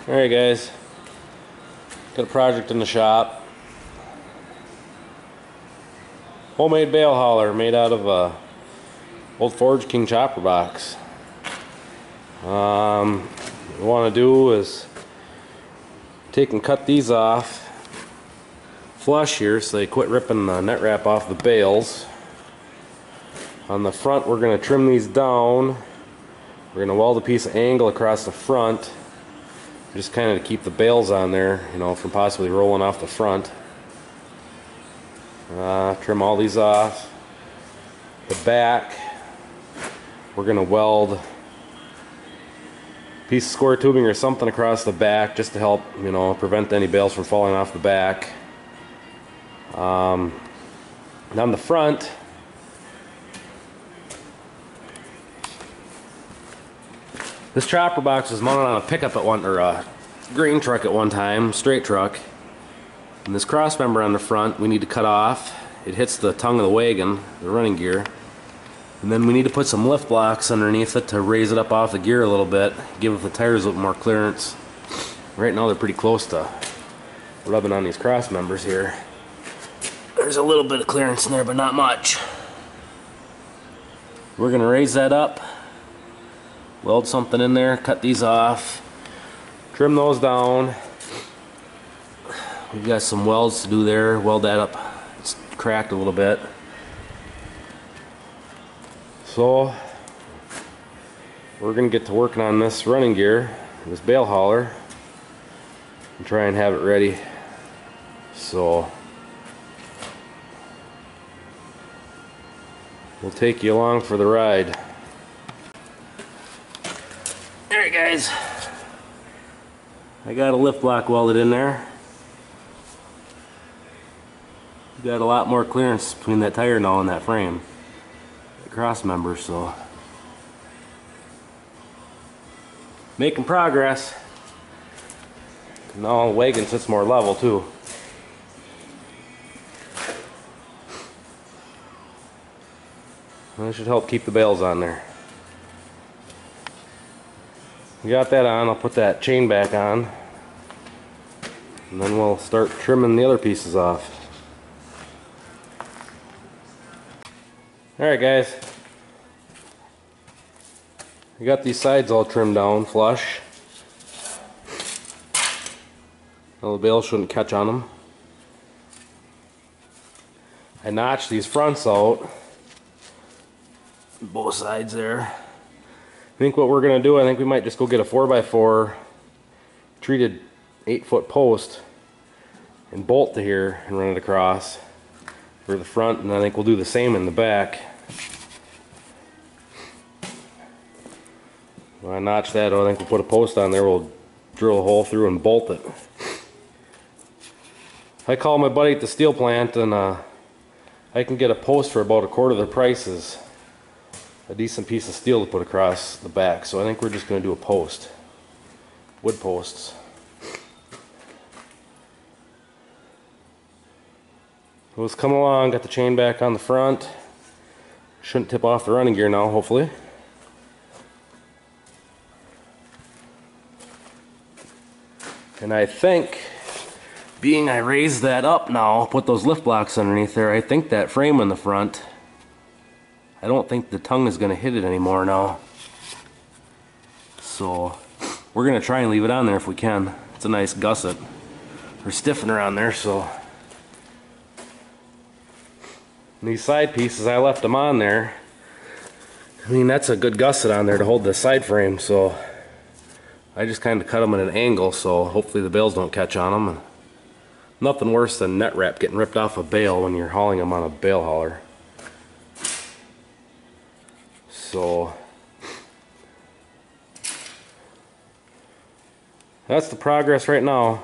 Alright guys, got a project in the shop. Homemade bale hauler made out of a old Forge King chopper box. What we want to do is take and cut these off flush here so they quit ripping the net wrap off the bales. On the front we're going to trim these down. We're going to weld a piece of angle across the front, just kind of to keep the bales on there, you know, from possibly rolling off the front. Trim all these off. The back, we're going to weld a piece of square tubing or something across the back just to help, you know, prevent any bales from falling off the back. On the front, this chopper box was mounted on a pickup at one, or a grain truck at one time, straight truck. And this cross member on the front we need to cut off. It hits the tongue of the wagon, the running gear. And then we need to put some lift blocks underneath it to raise it up off the gear a little bit, give the tires a little more clearance. Right now they're pretty close to rubbing on these cross members here. There's a little bit of clearance in there, but not much. We're going to raise that up, weld something in there, cut these off, trim those down. We've got some welds to do there, weld that up. It's cracked a little bit. So we're going to get to working on this running gear, this bale hauler, and try and have it ready. So we'll take you along for the ride. Alright guys, I got a lift block welded in there. Got a lot more clearance between that tire now and that frame, the cross member, so making progress. Now the wagon sits more level too. That should help keep the bales on there. We got that on. I'll put that chain back on, and then we'll start trimming the other pieces off. Alright guys, we got these sides all trimmed down flush. Now the bales shouldn't catch on them. I notched these fronts out, both sides there. I think what we're going to do, I think we might just go get a 4x4 treated 8-foot post and bolt to here and run it across for the front, and I think we'll do the same in the back. When I notch that, I think we'll put a post on there, we'll drill a hole through and bolt it. I called my buddy at the steel plant, and I can get a post for about a quarter of the prices. A decent piece of steel to put across the back, so I think we're just going to do a post. Wood posts. Let's come along, got the chain back on the front. Shouldn't tip off the running gear now, hopefully. And I think, being I raised that up now, put those lift blocks underneath there, I think that frame in the front, I don't think the tongue is going to hit it anymore now. So we're going to try and leave it on there if we can. It's a nice gusset or stiffener on there. So and these side pieces, I left them on there. I mean, that's a good gusset on there to hold the side frame, so I just kind of cut them at an angle so hopefully the bales don't catch on them. And nothing worse than net wrap getting ripped off a bale when you're hauling them on a bale hauler. So that's the progress right now.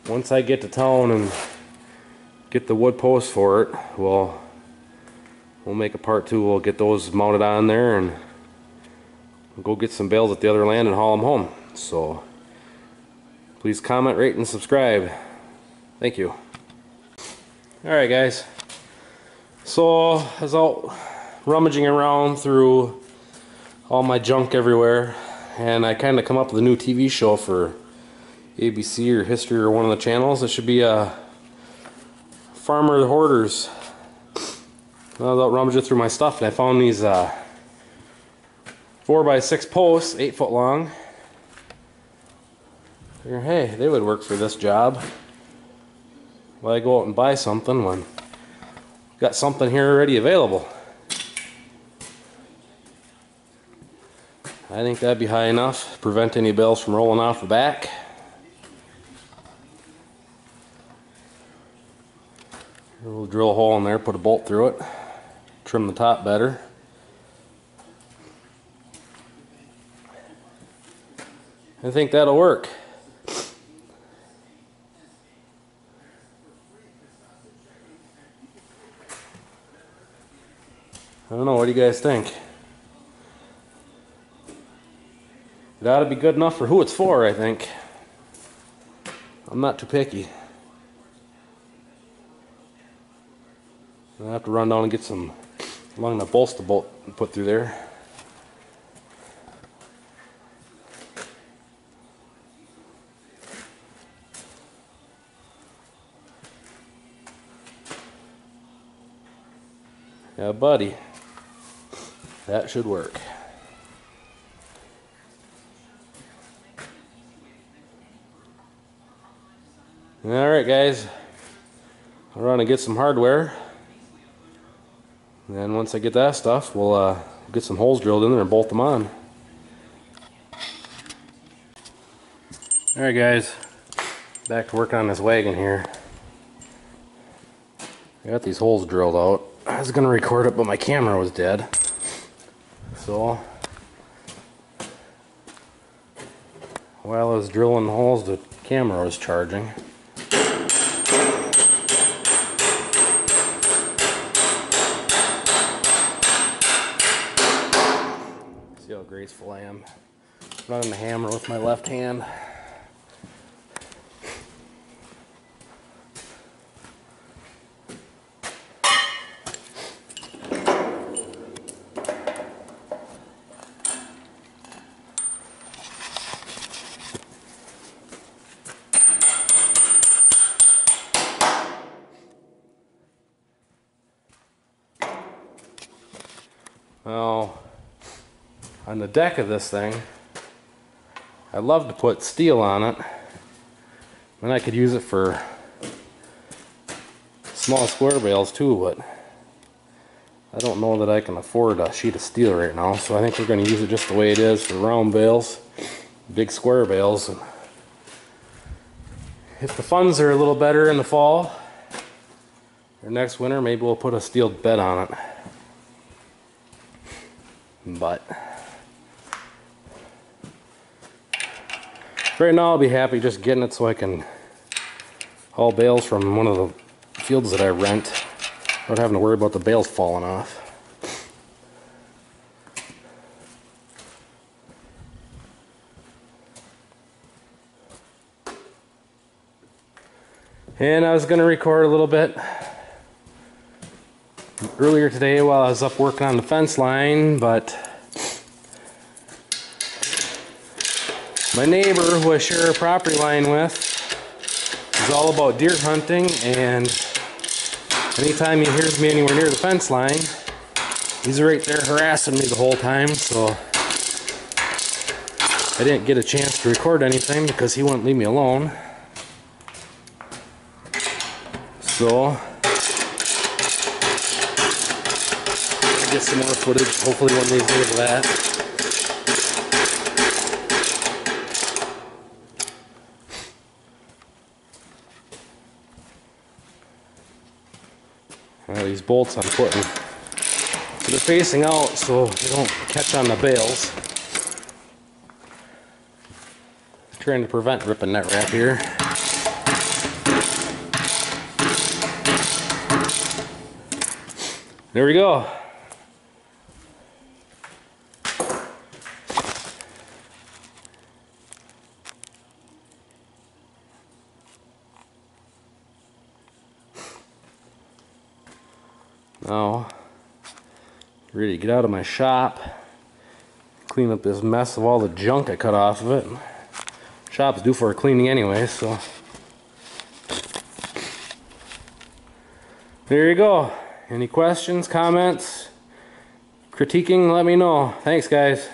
Once I get to town and get the wood post for it, we'll make a part two. We'll get those mounted on there and we'll go get some bales at the other land and haul them home. So please comment, rate, and subscribe. Thank you. Alright guys, so I was out rummaging around through all my junk everywhere, and I kind of come up with a new TV show for ABC or History or one of the channels. It should be Farmer Hoarders. I was out rummaging through my stuff and I found these 4x6 posts, 8 foot long. Figure, hey, they would work for this job. Why go out and buy something when got something here already available? I think that'd be high enough to prevent any bales from rolling off the back. We'll drill a hole in there, put a bolt through it, trim the top better. I think that'll work. I don't know, what do you guys think? It ought to be good enough for who it's for, I think. I'm not too picky. I'll have to run down and get some long enough bolts to put through there. Yeah, buddy. That should work. Alright guys, I'll run and get some hardware, and then once I get that stuff, we'll get some holes drilled in there and bolt them on. Alright guys, back to working on this wagon here. I got these holes drilled out. I was going to record it, but my camera was dead. So, while I was drilling the holes, the camera was charging. See how graceful I am. Running the hammer with my left hand. Now, on the deck of this thing, I'd love to put steel on it, and I could use it for small square bales too, but I don't know that I can afford a sheet of steel right now, so I think we're going to use it just the way it is for round bales, big square bales. And if the funds are a little better in the fall or next winter, maybe we'll put a steel bed on it. But right now I'll be happy just getting it so I can haul bales from one of the fields that I rent without having to worry about the bales falling off. And I was going to record a little bit earlier today while I was up working on the fence line, but my neighbor, who I share a property line with, is all about deer hunting, and anytime he hears me anywhere near the fence line, he's right there harassing me the whole time, so I didn't get a chance to record anything because he wouldn't leave me alone. So get some more footage, hopefully one of these days of that. These bolts I'm putting, so they're facing out so they don't catch on the bales. Trying to prevent ripping that wrap here. There we go. Now, ready to get out of my shop, clean up this mess of all the junk I cut off of it. Shop's due for a cleaning anyway, so there you go. Any questions, comments, critiquing, let me know. Thanks, guys.